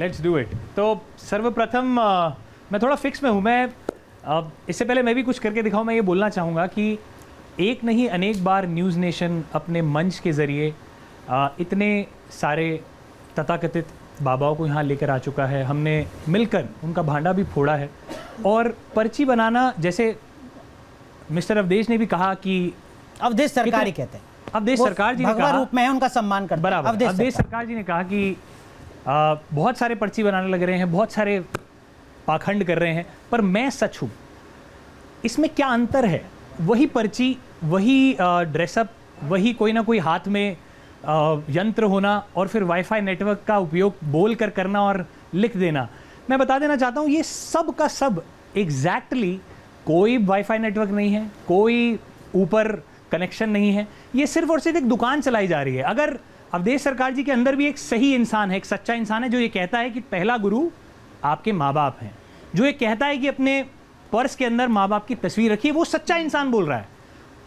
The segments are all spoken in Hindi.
Let's do it. तो सर्वप्रथम मैं थोड़ा फिक्स में हूँ। मैं इससे पहले मैं भी कुछ करके दिखाऊँ, मैं ये बोलना चाहूँगा कि एक नहीं अनेक बार न्यूज़ नेशन अपने मंच के ज़रिए इतने सारे तथाकथित बाबाओं को यहाँ लेकर आ चुका है। हमने मिलकर उनका भांडा भी फोड़ा है। और पर्ची बनाना, जैसे मिस्टर अवधेश ने भी कहा कि अवधेश सरकार ही कहते हैं, अवधेश सरकार जी ने कहा, रूप में है, उनका सम्मान करते हैं। बराबर, अवधेश सरकार जी ने कहा कि बहुत सारे पर्ची बनाने लग रहे हैं, बहुत सारे पाखंड कर रहे हैं, पर मैं सच हूँ। इसमें क्या अंतर है? वही पर्ची, वही ड्रेसअप, वही कोई ना कोई हाथ में यंत्र होना और फिर वाईफाई नेटवर्क का उपयोग बोल कर करना और लिख देना। मैं बता देना चाहता हूँ, ये सब का सब एग्जैक्टली कोई वाईफाई नेटवर्क नहीं है, कोई ऊपर कनेक्शन नहीं है। ये सिर्फ और सिर्फ एक दुकान चलाई जा रही है। अगर अवधेश सरकार जी के अंदर भी एक सही इंसान है, एक सच्चा इंसान है, जो ये कहता है कि पहला गुरु आपके माँ बाप हैं, जो ये कहता है कि अपने पर्स के अंदर माँ बाप की तस्वीर रखिए, वो सच्चा इंसान बोल रहा है।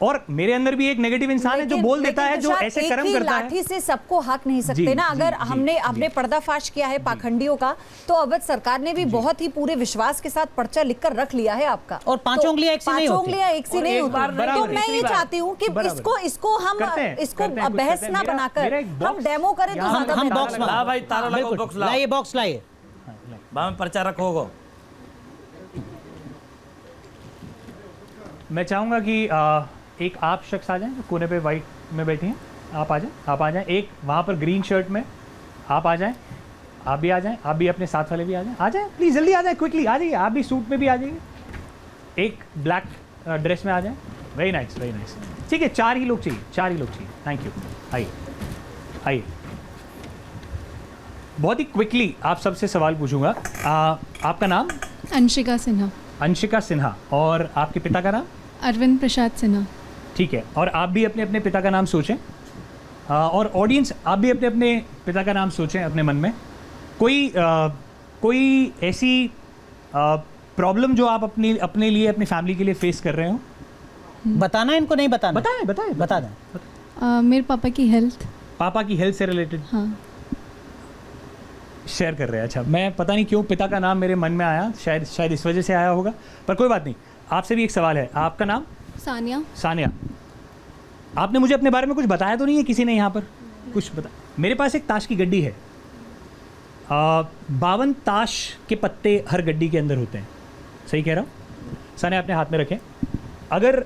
और मेरे अंदर भी एक नेगेटिव इंसान है जो बोल देता है, जो ऐसे कर्म करता है। लाठी से सबको हक नहीं सकते ना। अगर हमने पर्दाफाश किया है पाखंडियों का, तो अवध सरकार ने भी बहुत ही पूरे विश्वास के साथ पर्चा लिखकर रख लिया है आपका। और पांचों उंगलियां एक से नहीं होती। पांचों उंगलियां एक से नहीं होती। तो मैं ये चाहती हूँ कि इसको हम बहस ना बनाकर हम डेमो करें। तो हम बॉक्स भाई तारा लगाओ, बॉक्स लाइए, बॉक्स लाइए, में पर्चा रखोगे। मैं चाहूँगा कि एक आप शख्स आ जाएं जो कोने पे वाइट में बैठी हैं। आप आ जाएं। एक वहाँ पर ग्रीन शर्ट में आप आ जाएं। आप भी आ जाएं। आप भी अपने साथ वाले भी आ जाएं। प्लीज़ जल्दी आ जाएं, क्विकली आ जाइए। आप भी सूट में भी आ जाइए। एक ब्लैक ड्रेस में आ जाएं। Very nice, very nice. ठीक है, 4 ही लोग चाहिए। Thank you. आइए। बहुत ही क्विकली आप सबसे सवाल पूछूंगा। आपका नाम? अंशिका सिन्हा। और आपके पिता का नाम? अरविंद प्रसाद सिन्हा। ठीक है। और आप भी अपने अपने पिता का नाम सोचें। और ऑडियंस, आप भी अपने अपने पिता का नाम सोचें अपने मन में। कोई ऐसी प्रॉब्लम जो आप अपने लिए, अपनी फैमिली के लिए फेस कर रहे हो? बताना, इनको नहीं बताना? बता दें। मेरे पापा की हेल्थ। पापा की हेल्थ से रिलेटेड? हाँ। शेयर कर रहे हैं। अच्छा, मैं पता नहीं क्यों पिता का नाम मेरे मन में आया, शायद इस वजह से आया होगा, पर कोई बात नहीं। आपसे भी एक सवाल है। आपका नाम? सानिया। आपने मुझे अपने बारे में कुछ बताया तो नहीं है किसी ने यहाँ पर? कुछ बता। मेरे पास एक ताश की गड्डी है। 52 ताश के पत्ते हर गड्डी के अंदर होते हैं। सही कह रहा हूँ? सानिया, अपने हाथ में रखें। अगर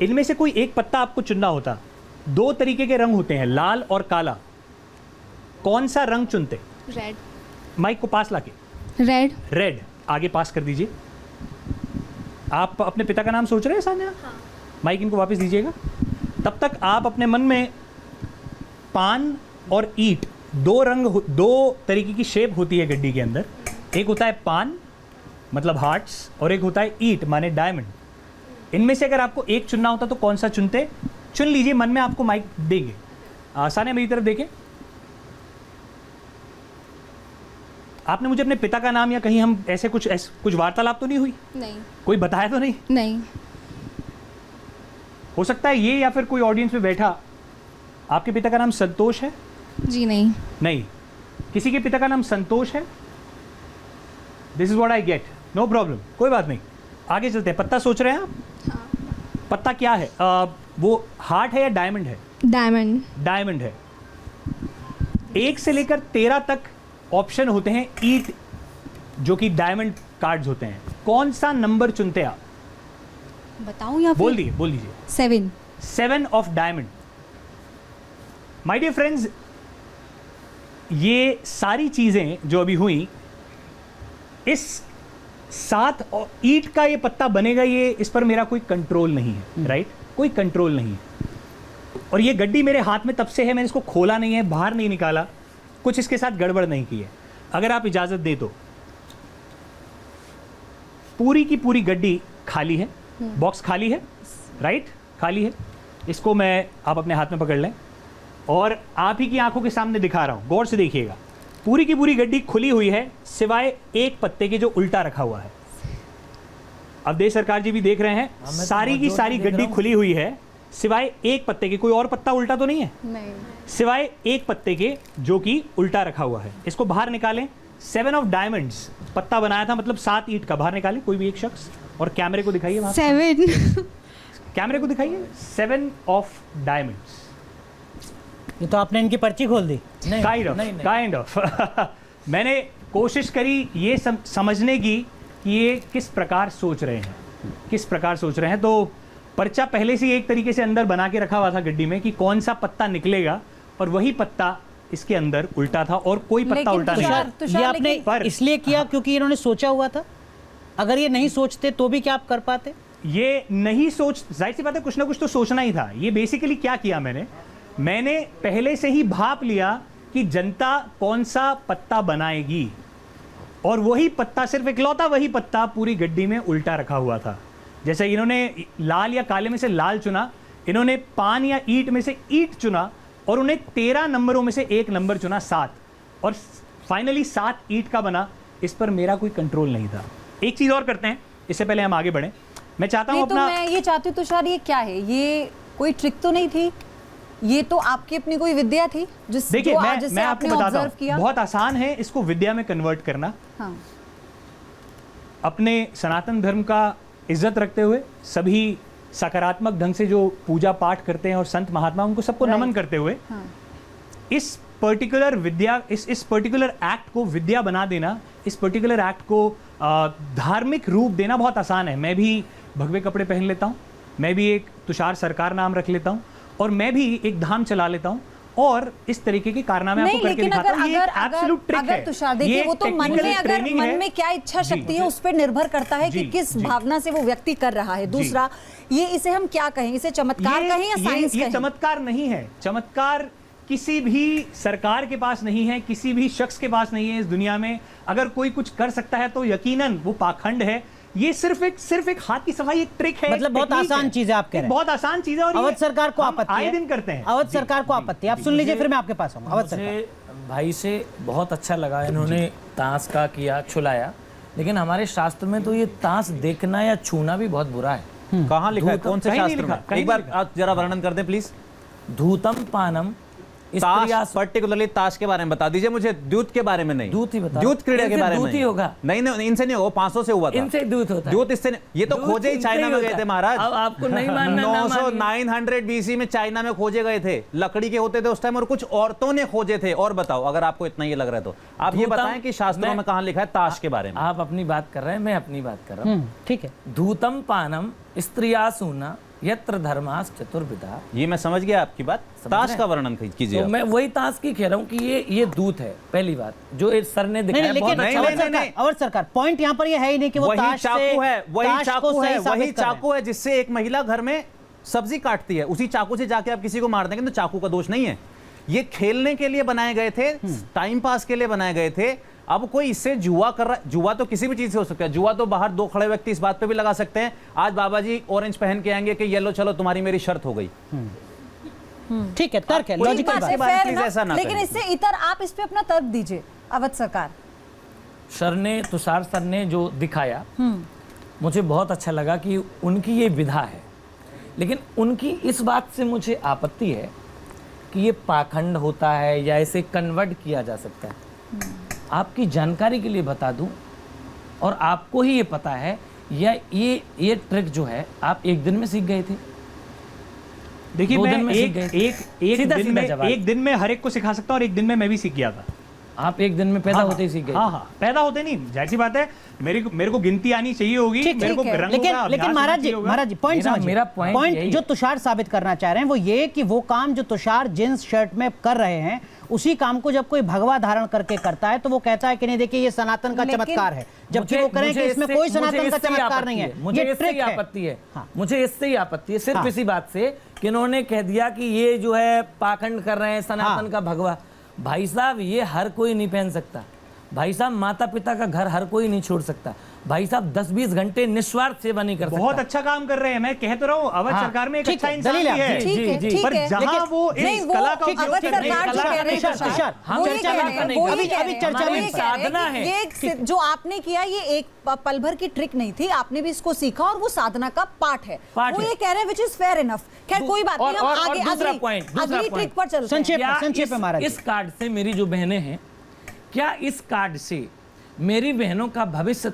इनमें से कोई एक पत्ता आपको चुनना होता, 2 तरीके के रंग होते हैं, लाल और काला, कौन सा रंग चुनते? रेड। माइक को पास लाके। रेड। आगे पास कर दीजिए। आप अपने पिता का नाम सोच रहे हैं सानिया? हाँ। माइक इनको वापस दीजिएगा। तब तक आप अपने मन में पान और ईंट, 2 तरीके की शेप होती है गड्डी के अंदर। एक होता है पान मतलब हार्ट्स, और एक होता है ईंट माने डायमंड। इनमें से अगर आपको एक चुनना होता तो कौन सा चुनते? चुन लीजिए, मन में आपको माइक देंगे। सानिया, मेरी तरफ देखें। आपने मुझे अपने पिता का नाम या कहीं हम ऐसे कुछ वार्तालाप तो नहीं हुई? नहीं। कोई बताया तो नहीं? नहीं। हो सकता है ये, या फिर कोई ऑडियंस में बैठा। आपके पिता का नाम संतोष है? जी नहीं। नहीं। किसी के पिता का नाम संतोष है? This is what I get. No problem, कोई बात नहीं। आगे चलते हैं। पत्ता सोच रहे हैं आप? हाँ। पत्ता क्या है? वो हार्ट है या डायमंड है? डायमंड है। 1 से लेकर 13 तक ऑप्शन होते हैं ईट, जो कि डायमंड कार्ड्स होते हैं। कौन सा नंबर चुनते आप? बताऊं या बोल दीजिए। 7 of diamond. My dear friends, ये सारी चीजें जो अभी हुई, इस 7 ईट का ये पत्ता बनेगा, ये इस पर मेरा कोई कंट्रोल नहीं है। राइट? कोई कंट्रोल नहीं है। और ये गड्डी मेरे हाथ में तब से है, मैंने इसको खोला नहीं है, बाहर नहीं निकाला, कुछ इसके साथ गड़बड़ नहीं की है। अगर आप इजाजत दे तो पूरी की पूरी गड्डी खाली है, बॉक्स खाली है। राइट? खाली है। इसको आप अपने हाथ में पकड़ लें और आप ही की आंखों के सामने दिखा रहा हूं, गौर से देखिएगा। पूरी की पूरी गड्डी खुली हुई है, सिवाय एक पत्ते के जो उल्टा रखा हुआ है। अवधेश सरकार जी भी देख रहे हैं, सारी की सारी गड्डी खुली हुई है, सिवाय एक पत्ते के। कोई और पत्ता उल्टा तो नहीं है? नहीं। सिवाय एक पत्ते के जो कि उल्टा रखा हुआ है। इसको बाहर निकालें, 7 ऑफ डायमंड्स पत्ता बनाया था, मतलब 7 ईंट का। बाहर निकाले कोई भी एक शख्स और कैमरे को दिखाइए वहां। 7 कैमरे को दिखाइए 7 ऑफ डायमंड्स। ये तो आपने इनकी पर्ची खोल दी। काइंड ऑफ मैंने कोशिश करी ये समझने की कि ये किस प्रकार सोच रहे हैं, तो पर्चा पहले से ही एक तरीके से अंदर बना के रखा हुआ था गड्डी में कि कौन सा पत्ता निकलेगा, और वही पत्ता इसके अंदर उल्टा था और कोई पत्ता उल्टा नहीं था। ये आपने इसलिए किया क्योंकि इन्होंने सोचा हुआ था? अगर ये नहीं सोचते तो भी क्या आप कर पाते? ये नहीं सोच, जाहिर सी बात है कुछ ना कुछ तो सोचना ही था। ये बेसिकली क्या किया मैंने पहले से ही भाप लिया कि जनता कौन सा पत्ता बनाएगी, और वही पत्ता, सिर्फ इकलौता वही पत्ता पूरी गड्डी में उल्टा रखा हुआ था। जैसे इन्होंने लाल या काले में से लाल चुना, इन्होंने पान या ईंट में से ईंट चुना, और उन्हें 13 नंबरों में से एक नंबर चुना 7, और फाइनली 7 ईंट का बना। इस पर मेरा कोई कंट्रोल नहीं था। एक चीज और करते हैं इससे पहले हम आगे बढ़े। मैं चाहता हूं अपना, मैं ये चाहती हूँ तुषार, ये क्या है? ये कोई ट्रिक तो नहीं थी, ये तो आपकी अपनी कोई विद्या थी देखिए मैं आपको बताता हूं, बहुत आसान है इसको विद्या में कन्वर्ट करना। हाँ। अपने सनातन धर्म का इज्जत रखते हुए, सभी सकारात्मक ढंग से जो पूजा पाठ करते हैं और संत महात्मा उनको सबको नमन करते हुए, हाँ। इस पर्टिकुलर विद्या, इस पर्टिकुलर एक्ट को विद्या बना देना, इस पर्टिकुलर एक्ट को धार्मिक रूप देना बहुत आसान है। मैं भी भगवे कपड़े पहन लेता हूँ, मैं भी एक तुषार सरकार नाम रख लेता हूँ, और मैं भी एक धाम चला लेता हूँ, और इस तरीके के कारनामे आपको करके दिखाता हूँ। ये एब्सोल्यूट ट्रिक है। तुषार देखिए, वो तो मन में, अगर मन में क्या इच्छा शक्ति है उस पर निर्भर करता है कि किस भावना से वो व्यक्ति कर रहा है। दूसरा, ये इसे हम क्या कहें, इसे चमत्कार कहें या साइंस कहें? ये चमत्कार नहीं है। चमत्कार किसी भी सरकार के पास नहीं है, किसी भी शख्स के पास नहीं है इस दुनिया में। अगर कोई कुछ कर सकता है तो यकीनन वो पाखंड है। ये सिर्फ एक हाथ की सफाई, एक ट्रिक है, मतलब बहुत आसान चीज है आप कह रहे हैं। बहुत आसान चीज है, और अवध सरकार को आपत्ति है, आए दिन करते हैं। अवध सरकार को आपत्ति है। आप सुन लीजिए, फिर मैं आपके पास आऊंगा। अवध सरकार, भाई से बहुत अच्छा लगा, इन्होंने ताश का किया, छुलाया, लेकिन हमारे शास्त्र में तो ये ताश देखना या छूना भी बहुत बुरा है। कहाँ लिखा है, कौन से शास्त्र में? एक बार आप जरा वर्णन कर दें प्लीज। धूतम पानम, ताश, पर्टिकुलरली ताश के बारे में बता दीजिए मुझे, दूत के बारे में नहीं। दूत ही बता, दूत क्रीड़ा के बारे में दूत ही होगा। नहीं, इनसे नहीं होगा, 500 से हुआ था। इनसे दूत होता है। दूत इससे नहीं, ये तो खोजे ही चाइना में गए थे महाराज। अब आपको नहीं मानना, 900 BC में चाइना में खोजे गए थे, लकड़ी के होते थे उस टाइम, और कुछ औरतों ने खोजे थे। और बताओ, अगर आपको इतना ये लग रहा है तो आप ये बताएं कि शास्त्रों में कहाँ लिखा है ताश के बारे में। आप अपनी बात कर रहे हैं, मैं अपनी बात कर रहा हूँ। ठीक है। धूतम पानम स्त्रियासूना यत्र धर्मास चतुर्विधा। ये मैं समझ गया आपकी बात। ताश का वर्णन कीजिए। तो मैं वही ताश की कह रहा हूँ कि ये दूत है, पहली बात जो इस सर ने दिखाया। लेकिन अवध सरकार, पॉइंट यहाँ पर ये है ही नहीं कि वो वही चाकू है जिससे एक महिला घर में सब्जी काटती है, उसी चाकू से जाके आप किसी को मार देंगे तो चाकू का दोष नहीं है। ये खेलने के लिए बनाए गए थे, टाइम पास के लिए बनाए गए थे। अब कोई इससे जुआ कर रहा है, जुआ तो किसी भी चीज से हो सकता है। जुआ तो बाहर दो खड़े व्यक्ति इस बात पे भी लगा सकते हैं, आज बाबा जी ऑरेंज पहन के आएंगे कि येलो चलो तुम्हारी मेरी शर्त हो गई। ठीक है, तर्क है, लॉजिकल बात है, प्लीज ऐसा ना लेकिन इससे इतर आप इस पे अपना तर्क दीजिए अवध सरकार। सर ने, तुषार सर ने जो दिखाया मुझे बहुत अच्छा लगा कि उनकी ये विधा है, लेकिन उनकी इस बात से मुझे आपत्ति है कि ये पाखंड होता है या इसे कन्वर्ट किया जा सकता है। आपकी जानकारी के लिए बता दूं, और आपको ही ये पता है, या ये ट्रिक जो है आप एक दिन में सीख गए थे? देखिए, मैं एक दिन में हर एक को सिखा सकता हूं, और एक दिन में मैं भी सीख गया था। आप एक दिन में पैदा होते ही सीख गए? हाँ, पैदा होते नहीं, जाहिर सी बात है। मेरे को गिनती आनी चाहिए होगी, मेरे को रंग का लेकिन महाराज जी पॉइंट समझिए। मेरा पॉइंट जो तुषार साबित करना चाह रहे हैं वो ये कि वो काम जो तुषार जींस शर्ट में कर रहे हैं, उसी काम को जब कोई भगवा धारण करके करता है तो वो कहता है कि नहीं देखिए ये सनातन का चमत्कार है, जबकि वो करें कि इसमें कोई सनातन का चमत्कार नहीं है। मुझे इससे ही आपत्ति है, मुझे इससे ही आपत्ति है, सिर्फ इसी बात से कि इन्होंने कह दिया कि ये जो है पाखंड कर रहे हैं, सनातन का भगवा। भाई साहब, ये हर कोई नहीं पहन सकता। भाई साहब, माता पिता का घर हर कोई नहीं छोड़ सकता। भाई साहब, 10-20 घंटे निस्वार्थ सेवा नहीं कर सकता। बहुत अच्छा काम कर रहे हैं, मैं कह तो रहा हूँ। अवध सरकार में एक अच्छा इंसान भी है, जी, पर जहां वो इस कला का अवध सरकार जो कह रहे हैं, साधना है, ये जो आपने किया ये एक पल भर की ट्रिक नहीं थी, आपने भी इसको सीखा और वो साधना का पार्ट है। वो ये कह रहे हैं विच इज फेयर इनफ। खैर कोई बात नहीं, हम आगे अगली ट्रिक पर चलते हैं। संक्षेप में महाराज। इस कार्ड से मेरी जो बहनें हैं, क्या इस कार्ड से मेरी बहनों का भविष्य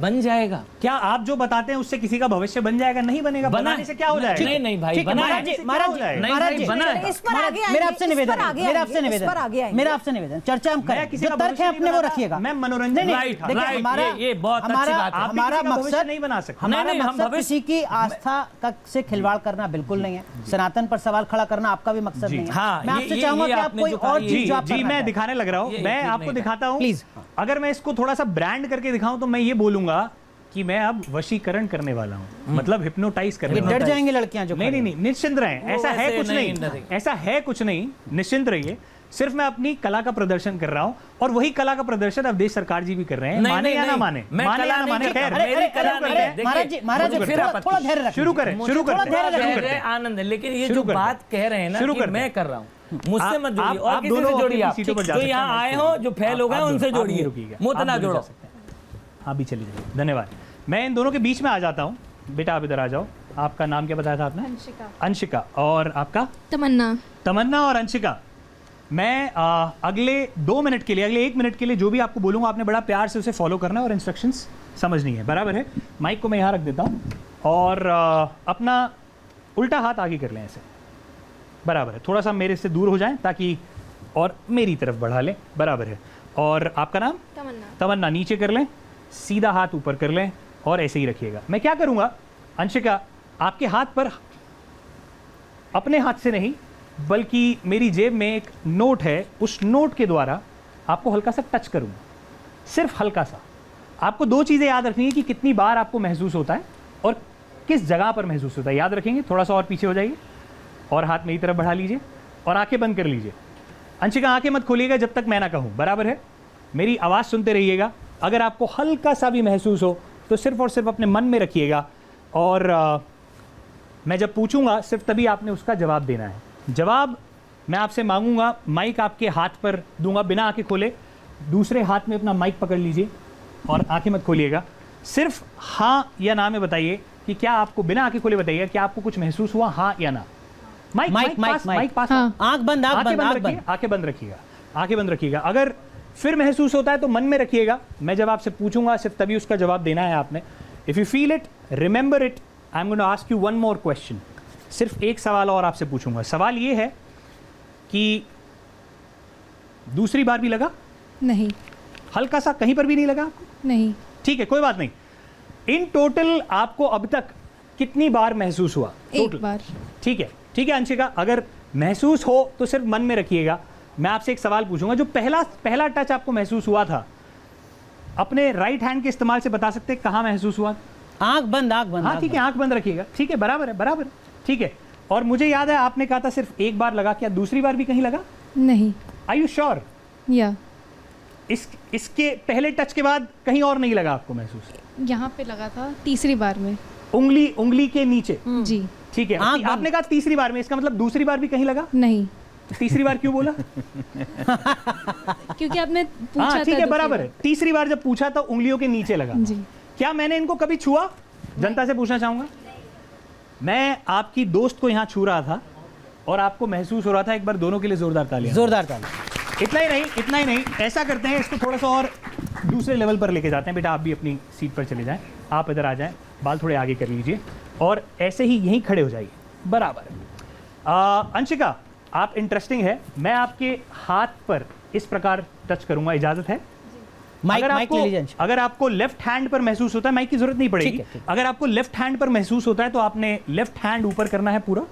बन जाएगा? क्या आप जो बताते हैं उससे किसी का भविष्य बन जाएगा? नहीं बनेगा। बनाने से क्या हो जाएगा? नहीं नहीं भाई, ठीक है, बना महाराज जी, है। महाराज जी, नहीं महाराज भाई, जी, बना है। इस पर आगे आएंगे, मेरा आपसे इस निवेदन पर है, आगे मेरा आएंगे, आपसे इस निवेदन पर आगे है, आएंगे। मेरा आपसे निवेदन, चर्चा हम मैं करें, किसी जो का तर्क भविष्य है नहीं अपने वो बनाता, रखिएगा। मैं मनोरंजन नहीं, नहीं, राइट, देखिए, राइट, हमारा ये बहुत अच्छी हमारा बात है। आप भी हमारा किसी का भविष्य मकसद नहीं बना सकते। हमारा नहीं, नहीं, हम मकसद भविष्य- किसी की आस्था का से खिलवाड़ करना बिल्कुल नहीं है। सनातन पर सवाल खड़ा करना आपका भी मकसद नहीं है। हाँ, मैं ये- आपसे ये- चाहूंगा ये कि आप आपने कोई जो कहा, और ये- चीज जो आप जी करना मैं चाहें। दिखाने लग रहा हूँ। ये मैं ठीक आपको नहीं दिखाता हूँ। प्लीज। अगर मैं इसको थोड़ा सा ब्रांड करके दिखाऊं तो मैं ये बोलूंगा कि मैं अब वशीकरण करने वाला हूँ, मतलब हिप्नोटाइज करने ये वाला डर हूं। जाएंगी लड़कियां जो नहीं खड़ी नहीं नहीं, निश्चिंत रहें। वो ऐसा है वैसे कुछ नहीं नहीं, डरेगी। ऐसा है कुछ नहीं, निश्चिंत रहिए। सिर्फ मैं अपनी कला का प्रदर्शन कर रहा हूँ और वही कला का प्रदर्शन अब देश सरकार जी भी कर रहे हैं। नहीं, माने नहीं, या ना नहीं। माने, मैं माने कला या ना नहीं माने, करता। खैर मेरी कला नहीं है। देखिए, महाराज जी, महाराज जी, मुझे फिर थोड़ा आपत्ति- थोड़ा धैर्य रखिए। शुरू करें, शुरू थोड़ा करते धैर्य हैं, शुरू रखिए। करते मेरे हैं। आनंद है, लेकिन ये शुरू जो करते बात कह रहे हैं ना शुरू कि करते मैं हैं। कर रहा हूँ, मुझसे मत जोड़िए और आप किसी दोनों से अपनी जोड़िए। आप सीटों पर जा जो सकते यहाँ हैं। आए हो, जो फेल हो गए आप उनसे दोनों- आप भी जोड़िए, रुकिएगा, मुंह आप ना दोनों जोड़ो। जा सकते हैं। आप भी चलिए जाइए, धन्यवाद। मैं इन दोनों के बीच में आ जाता हूँ। बेटा आप इधर आ जाओ। आपका नाम क्या बताया था आपने? अंशिका। अंशिका। और आपका? तमन्ना। तमन्ना और अंशिका, मैं अगले 2 मिनट के लिए, अगले 1 मिनट के लिए जो भी आपको बोलूँगा आपने बड़ा प्यार से उसे फॉलो करना है और इंस्ट्रक्शंस समझनी है, बराबर है? माइक को मैं यहाँ रख देता हूँ और अपना उल्टा हाथ आगे कर लें ऐसे, बराबर है? थोड़ा सा मेरे से दूर हो जाएं ताकि, और मेरी तरफ बढ़ा लें, बराबर है? और आपका नाम? तमन्ना। तमन्ना। नीचे कर लें, सीधा हाथ ऊपर कर लें और ऐसे ही रखिएगा। मैं क्या करूँगा अंशिका, आपके हाथ पर, अपने हाथ से नहीं बल्कि मेरी जेब में एक नोट है, उस नोट के द्वारा आपको हल्का सा टच करूँगा, सिर्फ हल्का सा। आपको 2 चीज़ें याद रखनी है कि कितनी बार आपको महसूस होता है और किस जगह पर महसूस होता है। याद रखेंगे? थोड़ा सा और पीछे हो जाइए और हाथ मेरी तरफ बढ़ा लीजिए और आंखें बंद कर लीजिए। अंशिका आंखें मत खोलिएगा जब तक मैं ना कहूँ, बराबर है? मेरी आवाज़ सुनते रहिएगा। अगर आपको हल्का सा भी महसूस हो तो सिर्फ और सिर्फ अपने मन में रखिएगा और मैं जब पूछूंगा सिर्फ तभी आपने उसका जवाब देना है। जवाब मैं आपसे मांगूंगा, माइक आपके हाथ पर दूंगा, बिना आंखें खोले दूसरे हाथ में अपना माइक पकड़ लीजिए और आंखें मत खोलिएगा। सिर्फ हाँ या ना में बताइए कि क्या आपको, बिना आंखें खोले बताइए क्या आपको कुछ महसूस हुआ, हाँ या ना। माइक पास। हाँ। आंख बंद, आंख बंद, आंख बंद। आंखें बंद रखिएगा, आंखें बंद रखिएगा। अगर फिर महसूस होता है तो मन में रखिएगा। मैं जब आपसे पूछूंगा सिर्फ तभी उसका जवाब देना है आपने। If you feel it, remember it. I am going to ask you one more question. सिर्फ एक सवाल और आपसे पूछूंगा। सवाल ये है कि दूसरी बार भी लगा? नहीं। हल्का सा कहीं पर भी नहीं लगा आपको? नहीं। ठीक है, कोई बात नहीं। इन टोटल आपको अब तक कितनी बार महसूस हुआ? एक टोटल। बार। ठीक है, ठीक है अंशिका, अगर महसूस हो तो सिर्फ मन में रखिएगा। मैं आपसे एक सवाल पूछूंगा, जो पहला टच आपको महसूस हुआ था, अपने राइट हैंड के इस्तेमाल से बता सकते हैं कहाँ महसूस हुआ? आंख बंद, आंख बंद। हाँ ठीक है, आंख बंद रखिएगा। ठीक है, बराबर है, बराबर है, ठीक है। और मुझे याद है आपने कहा था सिर्फ एक बार लगा, क्या दूसरी बार भी कहीं लगा? नहीं। Are you sure? या इसके पहले टच के बाद कहीं और नहीं लगा आपको महसूस? यहाँ पे लगा था तीसरी बार में। उंगली के नीचे? जी। ठीक है, आंख बंद। आपने कहा तीसरी बार में, इसका मतलब दूसरी बार भी कहीं लगा? नहीं, तीसरी बार क्यों बोला? क्योंकि आपने पूछा हाँ था ठीक है, दूसरी बराबर बार। है। तीसरी बार जब पूछा तो उंगलियों के नीचे लगा। जी। क्या मैंने इनको कभी छुआ? जनता से पूछना चाहूंगा। मैं आपकी दोस्त को यहाँ छू रहा था और आपको महसूस हो रहा था। एक बार दोनों के लिए जोरदार तालियां। जोरदार ताली। इतना ही नहीं, इतना ही नहीं, ऐसा करते हैं, इसको थोड़ा सा और दूसरे लेवल पर लेके जाते हैं। बेटा आप भी अपनी सीट पर चले जाएं, आप इधर आ जाएं, बाल थोड़े आगे कर लीजिए और ऐसे ही यहीं खड़े हो जाइए, बराबर। अंशिका आप इंटरेस्टिंग है, मैं आपके हाथ पर इस प्रकार टच करूंगा, इजाजत है? माइक अगर माइक आपको, ले लीजिए अंश। अगर आपको लेफ्ट हैंड पर महसूस होता है, माइक की जरूरत नहीं पड़ेगी। ठीक है, ठीक। अगर आपको लेफ्ट हैंड पर महसूस होता है तो आपने लेफ्ट हैंड ऊपर करना है पूरा,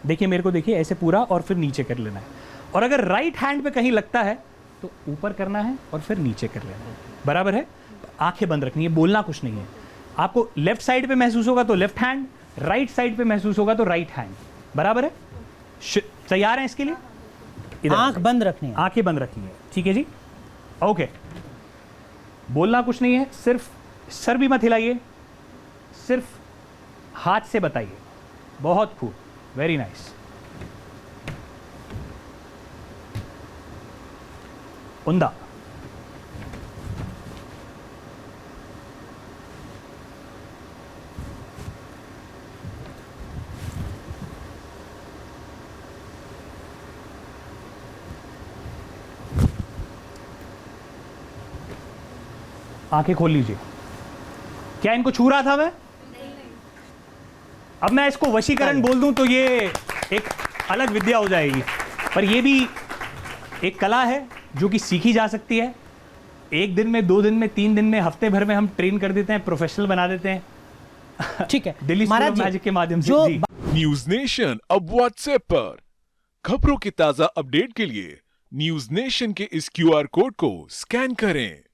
देखिए मेरे को देखिए, ऐसे पूरा, और फिर नीचे कर लेना है। और अगर राइट हैंड पे कहीं लगता है तो ऊपर करना है और फिर नीचे कर लेना है, बराबर है? आंखें बंद रखनी है, बोलना कुछ नहीं है। आपको लेफ्ट साइड पे महसूस होगा तो लेफ्ट हैंड, राइट साइड पे महसूस होगा तो राइट हैंड, बराबर है? तैयार हैं इसके लिए? इधर आंख बंद रखनी है। आंखें बंद रखनी है, ठीक है जी? ओके, बोलना कुछ नहीं है, सिर्फ सर भी मत हिलाइए, सिर्फ हाथ से बताइए। बहुत खूब, वेरी नाइस। उंदा, आंखें खोल लीजिए। क्या इनको छू रहा था मैं? अब मैं इसको वशीकरण बोल दूं तो ये एक अलग विद्या हो जाएगी, पर ये भी एक कला है जो कि सीखी जा सकती है। 1 दिन में, 2 दिन में, 3 दिन में, हफ्ते भर में हम ट्रेन कर देते हैं, प्रोफेशनल बना देते हैं। ठीक है दिल्ली स्कूल महाराज ऑफ जी, मैजिक के माध्यम से जो जी। न्यूज नेशन अब व्हाट्सएप पर खबरों की ताजा अपडेट के लिए न्यूज नेशन के इस QR कोड को स्कैन करें।